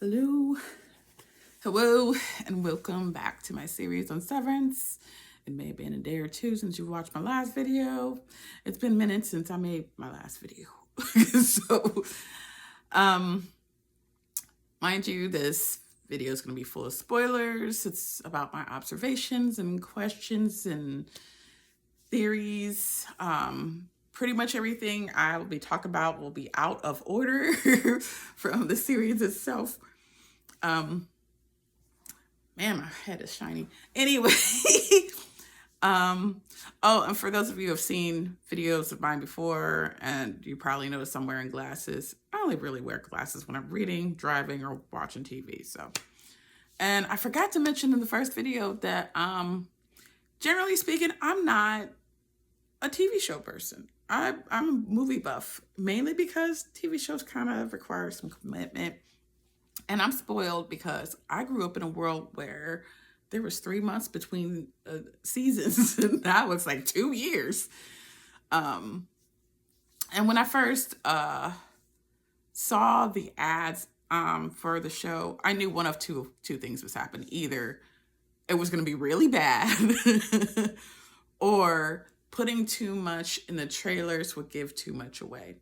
Hello, hello, and welcome back to my series on Severance. It may have been a day or two since you watched my last video. It's been minutes since I made my last video. so, um, mind you, this video is going to be full of spoilers. It's about my observations and questions and theories. Pretty much everything I will be talking about will be out of order from the series itself. Man, my head is shiny. Anyway, oh, and for those of you who have seen videos of mine before, and you probably noticed I'm wearing glasses. I only really wear glasses when I'm reading, driving, or watching TV. So, and I forgot to mention in the first video that, generally speaking, I'm not a TV show person. I'm a movie buff, mainly because TV shows kind of require some commitment. And I'm spoiled because I grew up in a world where there was 3 months between seasons, and now it's like 2 years. And when I first saw the ads for the show, I knew one of two things was happening. Either it was going to be really bad, or putting too much in the trailers would give too much away.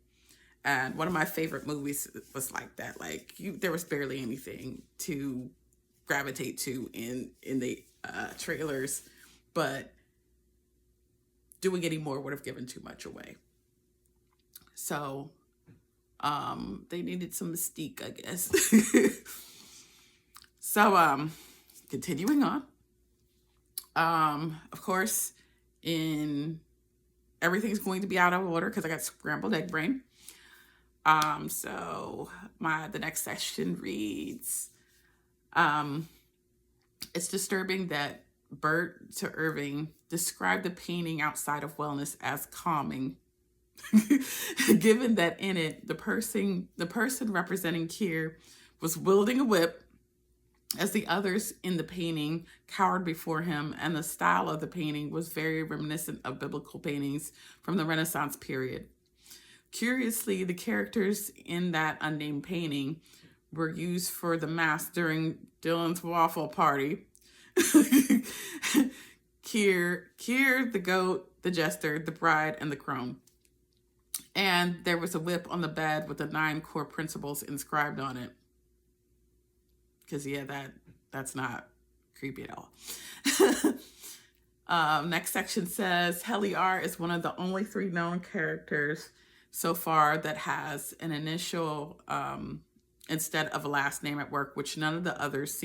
And one of my favorite movies was like that. Like there was barely anything to gravitate to in the trailers, but doing any more would have given too much away. So they needed some mystique, I guess. So continuing on. Of course, everything's going to be out of order because I got scrambled egg brain. So the next section reads, it's disturbing that Bert to Irving described the painting outside of wellness as calming, given that in it, the person representing Kier was wielding a whip as the others in the painting cowered before him, and the style of the painting was very reminiscent of biblical paintings from the Renaissance period. Curiously, the characters in that unnamed painting were used for the mask during Dylan's waffle party. Kier, the goat, the jester, the bride, and the crone. And there was a whip on the bed with the 9 core principles inscribed on it. Because, yeah, that's not creepy at all. Next section says, Heliar is one of the only 3 known characters so far that has an initial instead of a last name at work, which none of the others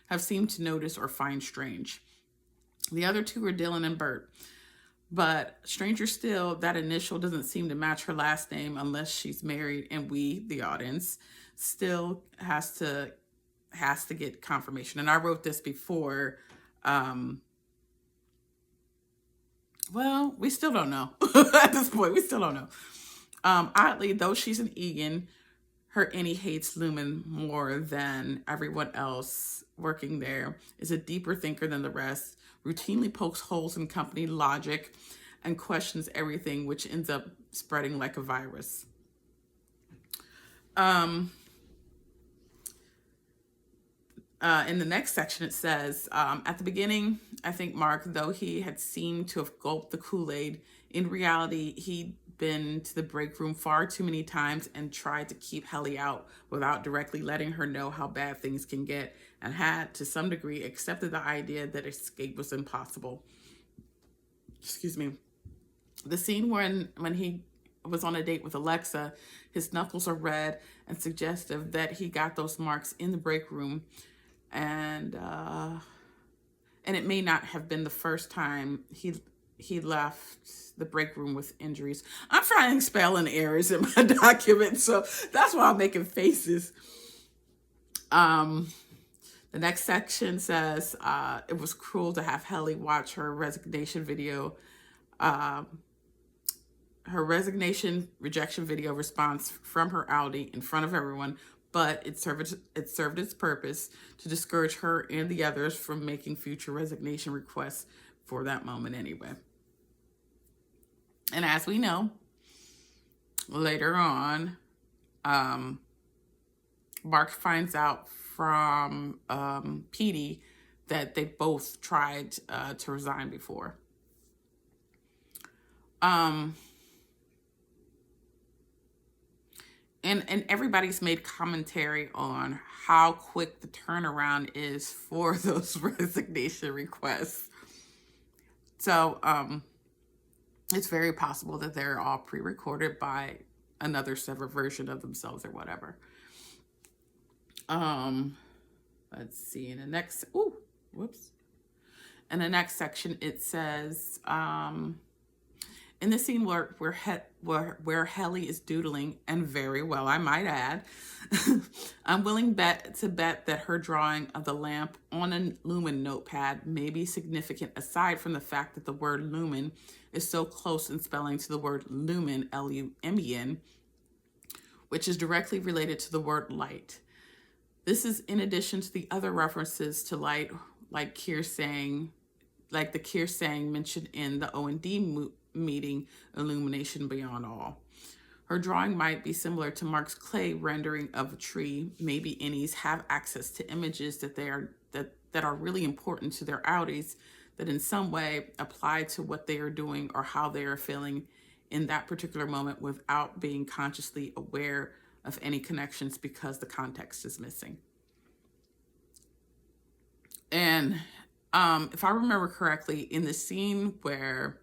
have seemed to notice or find strange. The other 2 are Dylan and Bert. But stranger still, that initial doesn't seem to match her last name unless she's married, and we, the audience, still has to get confirmation. And I wrote this before. Well, we still don't know. At this point, we still don't know. Oddly, though she's an Egan, her Annie hates Lumen more than everyone else working there, is a deeper thinker than the rest, routinely pokes holes in company logic, and questions everything, which ends up spreading like a virus. In the next section, it says, at the beginning, I think Mark, though he had seemed to have gulped the Kool-Aid, in reality, he'd been to the break room far too many times and tried to keep Helly out without directly letting her know how bad things can get, and had, to some degree, accepted the idea that escape was impossible. Excuse me. The scene when he was on a date with Alexa, his knuckles are red and suggestive that he got those marks in the break room. And it may not have been the first time he left the break room with injuries. I'm finding spelling errors in my document, so that's why I'm making faces. The next section says, it was cruel to have Helly watch her resignation rejection video response from her Audi in front of everyone, but it served its purpose to discourage her and the others from making future resignation requests for that moment anyway. And as we know, later on, Mark finds out from Petey that they both tried to resign before. And everybody's made commentary on how quick the turnaround is for those resignation requests. So it's very possible that they're all pre-recorded by another severed version of themselves or whatever. Let's see, in the next, in the next section, it says, in the scene where Helly is doodling, and very well, I might add, I'm willing to bet that her drawing of the lamp on a lumen notepad may be significant, aside from the fact that the word lumen is so close in spelling to the word lumen, L-U-M-E-N, which is directly related to the word light. This is in addition to the other references to light, like the Keir saying mentioned in the O&D meeting, Illumination Beyond All. Her drawing might be similar to Mark's clay rendering of a tree. Maybe innies have access to images that are really important to their outies, that in some way apply to what they are doing or how they are feeling in that particular moment without being consciously aware of any connections because the context is missing. And if I remember correctly, in the scene where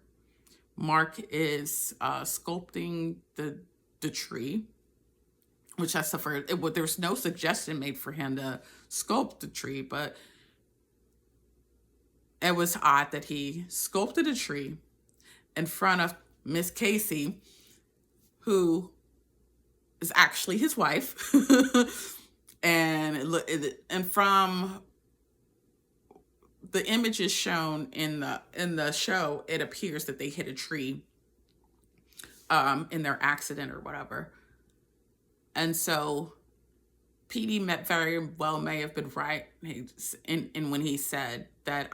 Mark is sculpting the tree, which I suffered, there's no suggestion made for him to sculpt the tree, but it was odd that he sculpted a tree in front of Miss Casey, who is actually his wife. and from the images shown in the show, it appears that they hit a tree in their accident or whatever. And so Petey very well may have been right in when he said that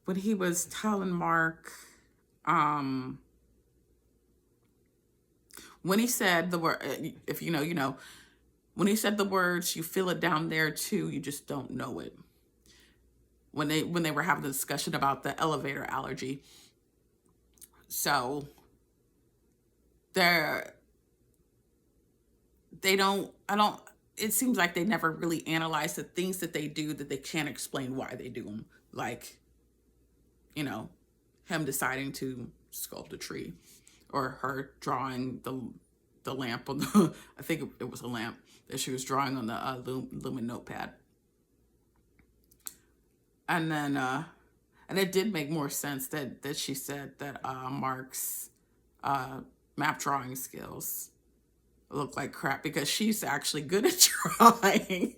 when he was telling Mark, when he said the word, if you know, when he said the words, you feel it down there too, you just don't know it. When they were having the discussion about the elevator allergy. So it seems like they never really analyze the things that they do that they can't explain why they do them. Like, him deciding to sculpt a tree, or her drawing the lamp on the, I think it was a lamp that she was drawing on the lumen notepad. And then, and it did make more sense that she said that Mark's map drawing skills look like crap, because she's actually good at drawing.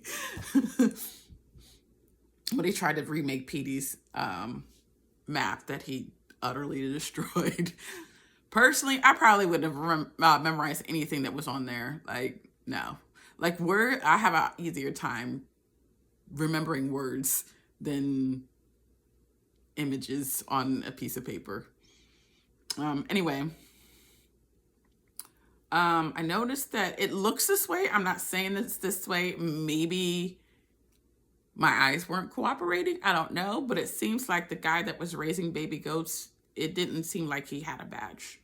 But he tried to remake Petey's map that he utterly destroyed. Personally, I probably wouldn't have memorized anything that was on there. Like, no. Like, I have an easier time remembering words than images on a piece of paper. Anyway, I noticed that it looks this way. I'm not saying it's this way. Maybe my eyes weren't cooperating. I don't know. But it seems like the guy that was raising baby goats, it didn't seem like he had a badge.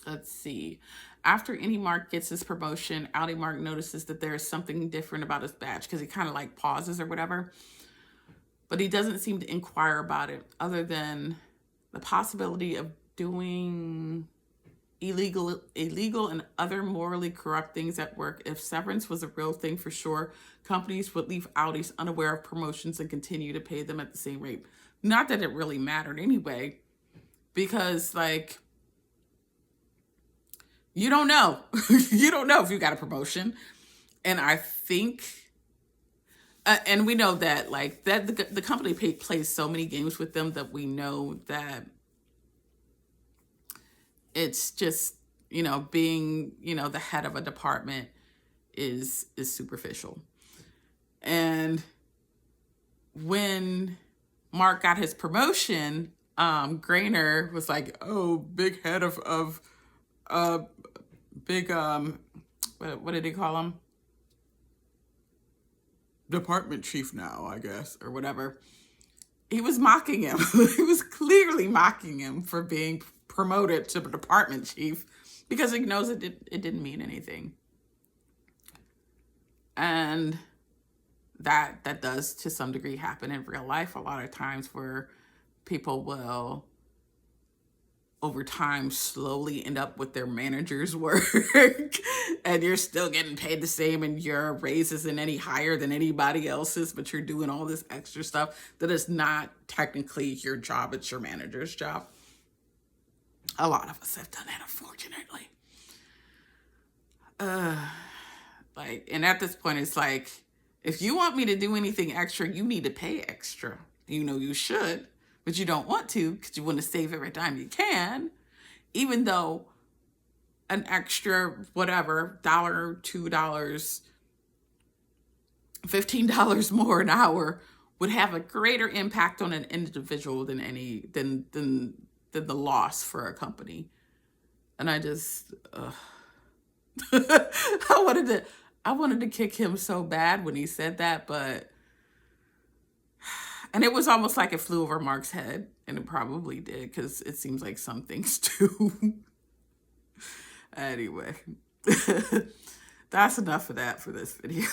Let's see. After Innie Mark gets his promotion, Outie Mark notices that there is something different about his badge, because he kind of like pauses or whatever. But he doesn't seem to inquire about it, other than the possibility of doing illegal and other morally corrupt things at work. If severance was a real thing, for sure, companies would leave outies unaware of promotions and continue to pay them at the same rate. Not that it really mattered anyway, because like, you don't know. You don't know if you got a promotion. And I think, and we know that like that the company plays so many games with them that we know that it's just, being, the head of a department is superficial. And when Mark got his promotion, Grainer was like, oh, big head of uh big what did he call him? Department chief now, I guess, or whatever. He was mocking him. He was clearly mocking him for being promoted to department chief because he knows it didn't mean anything. And that does to some degree happen in real life a lot of times, where people will over time slowly end up with their manager's work and you're still getting paid the same and your raise isn't any higher than anybody else's, but you're doing all this extra stuff that is not technically your job, it's your manager's job. A lot of us have done that, unfortunately. And at this point, it's like, if you want me to do anything extra, you need to pay extra. You should, but you don't want to because you want to save every time you can, even though an extra whatever, $1, $2, $15 more an hour would have a greater impact on an individual than the loss for a company. And I just I wanted to kick him so bad when he said that, and it was almost like it flew over Mark's head, and it probably did, because it seems like some things do. Anyway, that's enough of that for this video.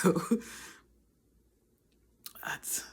That's